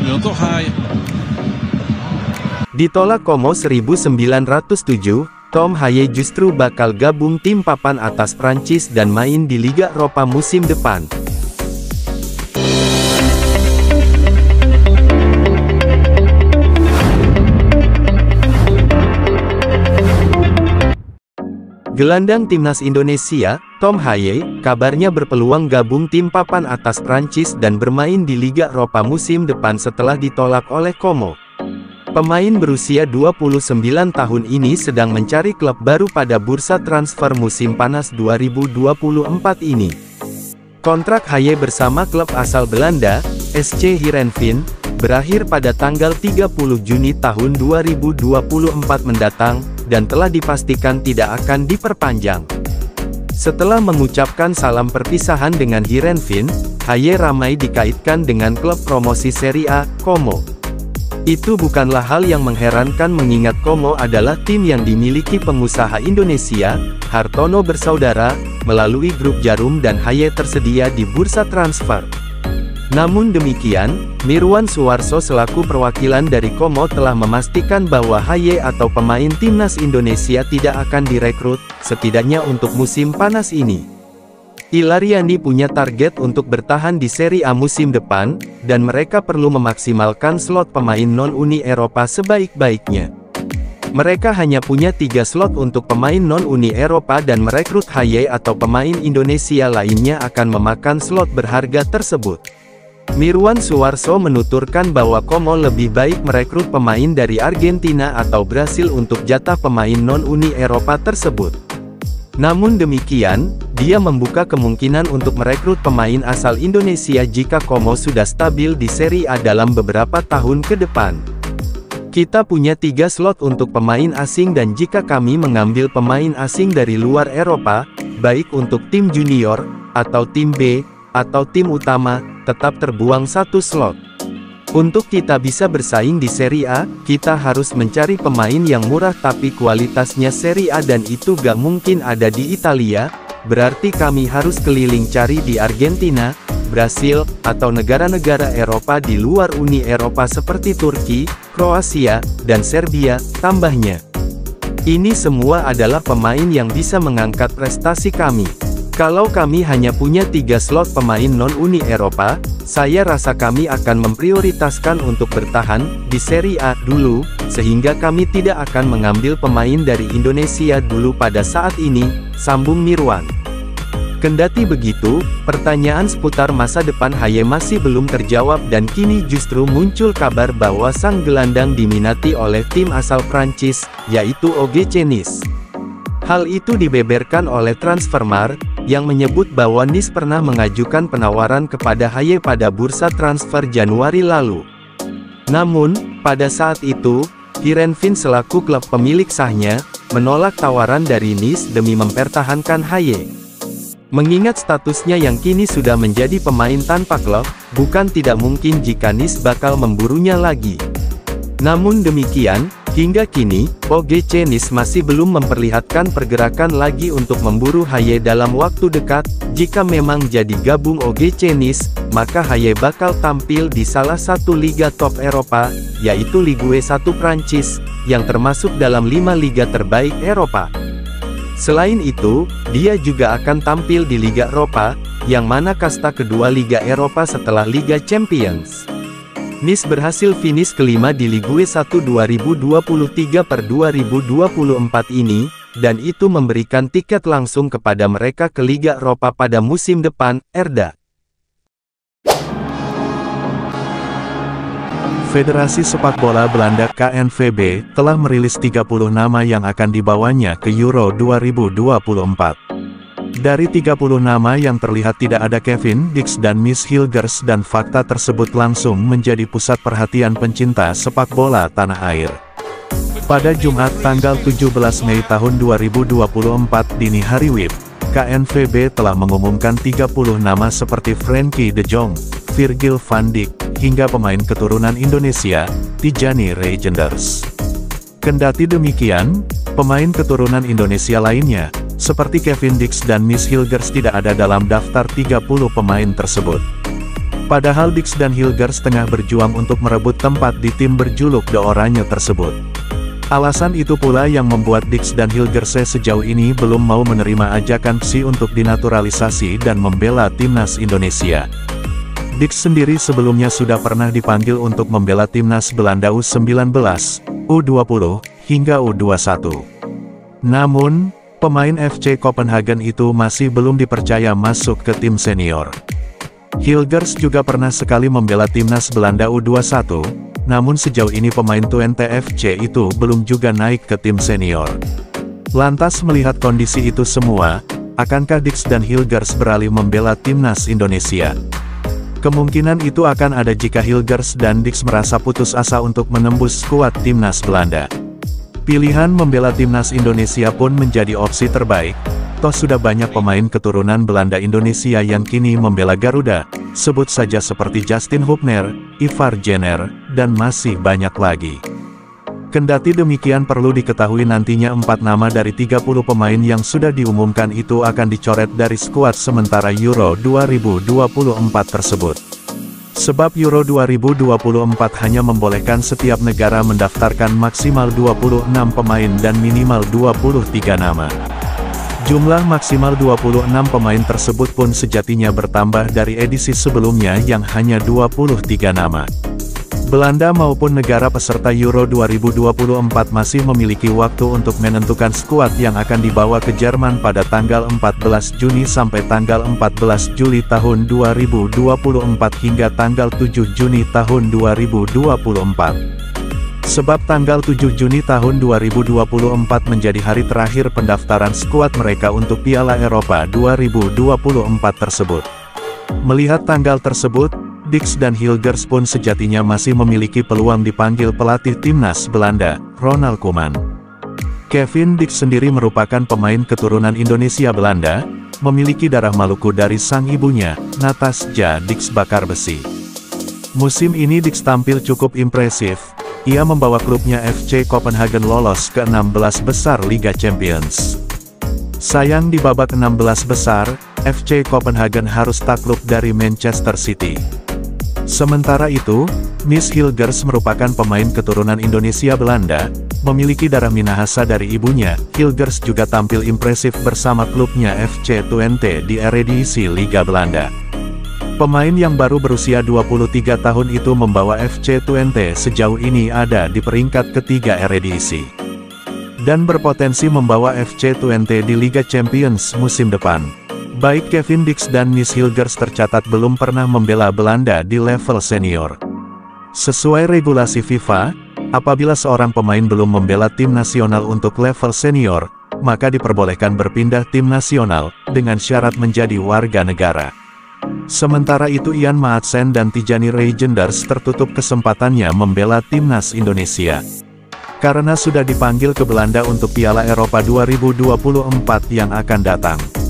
Untuk Haye. Ditolak Como 1907, Tom Haye justru bakal gabung tim papan atas Prancis dan main di Liga Eropa musim depan. Gelandang timnas Indonesia, Tom Haye, kabarnya berpeluang gabung tim papan atas Prancis dan bermain di Liga Eropa musim depan setelah ditolak oleh Como. Pemain berusia 29 tahun ini sedang mencari klub baru pada bursa transfer musim panas 2024 ini. Kontrak Haye bersama klub asal Belanda, SC Heerenveen, berakhir pada tanggal 30 Juni tahun 2024 mendatang, dan telah dipastikan tidak akan diperpanjang. Setelah mengucapkan salam perpisahan dengan Heerenveen, Haye ramai dikaitkan dengan klub promosi Serie A, Como. Itu bukanlah hal yang mengherankan mengingat Como adalah tim yang dimiliki pengusaha Indonesia, Hartono bersaudara, melalui grup Jarum dan Haye tersedia di bursa transfer. Namun demikian, Mirwan Suwarso selaku perwakilan dari Como telah memastikan bahwa Haye atau pemain timnas Indonesia tidak akan direkrut, setidaknya untuk musim panas ini. Ilariani punya target untuk bertahan di Serie A musim depan, dan mereka perlu memaksimalkan slot pemain non-Uni Eropa sebaik-baiknya. Mereka hanya punya 3 slot untuk pemain non-Uni Eropa dan merekrut Haye atau pemain Indonesia lainnya akan memakan slot berharga tersebut. Mirwan Suwarso menuturkan bahwa Como lebih baik merekrut pemain dari Argentina atau Brasil untuk jatah pemain non-Uni Eropa tersebut. Namun demikian, dia membuka kemungkinan untuk merekrut pemain asal Indonesia jika Como sudah stabil di Serie A dalam beberapa tahun ke depan. Kita punya 3 slot untuk pemain asing dan jika kami mengambil pemain asing dari luar Eropa, baik untuk tim junior, atau tim B, atau tim utama, tetap terbuang 1 slot. Untuk kita bisa bersaing di Serie A, kita harus mencari pemain yang murah tapi kualitasnya Serie A dan itu gak mungkin ada di Italia, berarti kami harus keliling cari di Argentina, Brasil, atau negara-negara Eropa di luar Uni Eropa seperti Turki, Kroasia, dan Serbia, tambahnya. Ini semua adalah pemain yang bisa mengangkat prestasi kami. Kalau kami hanya punya 3 slot pemain non-Uni Eropa, saya rasa kami akan memprioritaskan untuk bertahan di Serie A dulu, sehingga kami tidak akan mengambil pemain dari Indonesia dulu pada saat ini, sambung Mirwan. Kendati begitu, pertanyaan seputar masa depan Haye masih belum terjawab dan kini justru muncul kabar bahwa sang gelandang diminati oleh tim asal Prancis, yaitu OGC Nice. Hal itu dibeberkan oleh Transfermarkt, yang menyebut bahwa Nice pernah mengajukan penawaran kepada Haye pada bursa transfer Januari lalu. Namun, pada saat itu, Heerenveen selaku klub pemilik sahnya, menolak tawaran dari Nice demi mempertahankan Haye. Mengingat statusnya yang kini sudah menjadi pemain tanpa klub, bukan tidak mungkin jika Nice bakal memburunya lagi. Namun demikian, hingga kini, OGC Nice masih belum memperlihatkan pergerakan lagi untuk memburu Haye dalam waktu dekat. Jika memang jadi gabung OGC Nice, maka Haye bakal tampil di salah satu liga top Eropa, yaitu Ligue 1 Prancis, yang termasuk dalam 5 liga terbaik Eropa. Selain itu, dia juga akan tampil di Liga Eropa, yang mana kasta kedua Liga Eropa setelah Liga Champions. Nice berhasil finish kelima di Ligue 1 2023/2024 ini, dan itu memberikan tiket langsung kepada mereka ke Liga Eropa pada musim depan, Erda. Federasi Sepak Bola Belanda KNVB telah merilis 30 nama yang akan dibawanya ke Euro 2024. Dari 30 nama yang terlihat tidak ada Kevin Dix dan Miss Hilgers dan fakta tersebut langsung menjadi pusat perhatian pencinta sepak bola tanah air. Pada Jumat tanggal 17 Mei tahun 2024 dini hari WIB, KNVB telah mengumumkan 30 nama seperti Frenkie de Jong, Virgil van Dijk, hingga pemain keturunan Indonesia, Tijani Reijenders. Kendati demikian, pemain keturunan Indonesia lainnya, seperti Kevin Dix dan Miss Hilgers tidak ada dalam daftar 30 pemain tersebut. Padahal Dix dan Hilgers tengah berjuang untuk merebut tempat di tim berjuluk The Oranye tersebut. Alasan itu pula yang membuat Dix dan Hilgers sejauh ini belum mau menerima ajakan PSI untuk dinaturalisasi dan membela timnas Indonesia. Dix sendiri sebelumnya sudah pernah dipanggil untuk membela timnas Belanda U19, U20, hingga U21. Namun, pemain FC Copenhagen itu masih belum dipercaya masuk ke tim senior. Hilgers juga pernah sekali membela timnas Belanda U21, namun sejauh ini pemain Twente FC itu belum juga naik ke tim senior. Lantas melihat kondisi itu semua, akankah Dix dan Hilgers beralih membela timnas Indonesia? Kemungkinan itu akan ada jika Hilgers dan Dix merasa putus asa untuk menembus skuad timnas Belanda. Pilihan membela timnas Indonesia pun menjadi opsi terbaik. Toh sudah banyak pemain keturunan Belanda Indonesia yang kini membela Garuda, sebut saja seperti Justin Hubner, Ivar Jenner, dan masih banyak lagi. Kendati demikian perlu diketahui nantinya 4 nama dari 30 pemain yang sudah diumumkan itu akan dicoret dari skuad sementara Euro 2024 tersebut. Sebab Euro 2024 hanya membolehkan setiap negara mendaftarkan maksimal 26 pemain dan minimal 23 nama. Jumlah maksimal 26 pemain tersebut pun sejatinya bertambah dari edisi sebelumnya yang hanya 23 nama. Belanda maupun negara peserta Euro 2024 masih memiliki waktu untuk menentukan skuad yang akan dibawa ke Jerman pada tanggal 14 Juni sampai tanggal 14 Juli tahun 2024 hingga tanggal 7 Juni tahun 2024. Sebab tanggal 7 Juni tahun 2024 menjadi hari terakhir pendaftaran skuad mereka untuk Piala Eropa 2024 tersebut. Melihat tanggal tersebut, Dix dan Hilgers pun sejatinya masih memiliki peluang dipanggil pelatih timnas Belanda, Ronald Koeman. Kevin Dix sendiri merupakan pemain keturunan Indonesia Belanda, memiliki darah Maluku dari sang ibunya, Natasja Dix Bakar Besi. Musim ini Dix tampil cukup impresif. Ia membawa klubnya FC Copenhagen lolos ke 16 besar Liga Champions. Sayang di babak 16 besar, FC Copenhagen harus takluk dari Manchester City. Sementara itu, Miss Hilgers merupakan pemain keturunan Indonesia Belanda, memiliki darah Minahasa dari ibunya. Hilgers juga tampil impresif bersama klubnya FC Twente di Eredivisie Liga Belanda. Pemain yang baru berusia 23 tahun itu membawa FC Twente sejauh ini ada di peringkat ketiga Eredivisie. Dan berpotensi membawa FC Twente di Liga Champions musim depan. Baik Kevin Dix dan Miss Hilgers tercatat belum pernah membela Belanda di level senior. Sesuai regulasi FIFA, apabila seorang pemain belum membela tim nasional untuk level senior, maka diperbolehkan berpindah tim nasional, dengan syarat menjadi warga negara. Sementara itu Ian Maatsen dan Tijani Reijenders tertutup kesempatannya membela timnas Indonesia. Karena sudah dipanggil ke Belanda untuk Piala Eropa 2024 yang akan datang.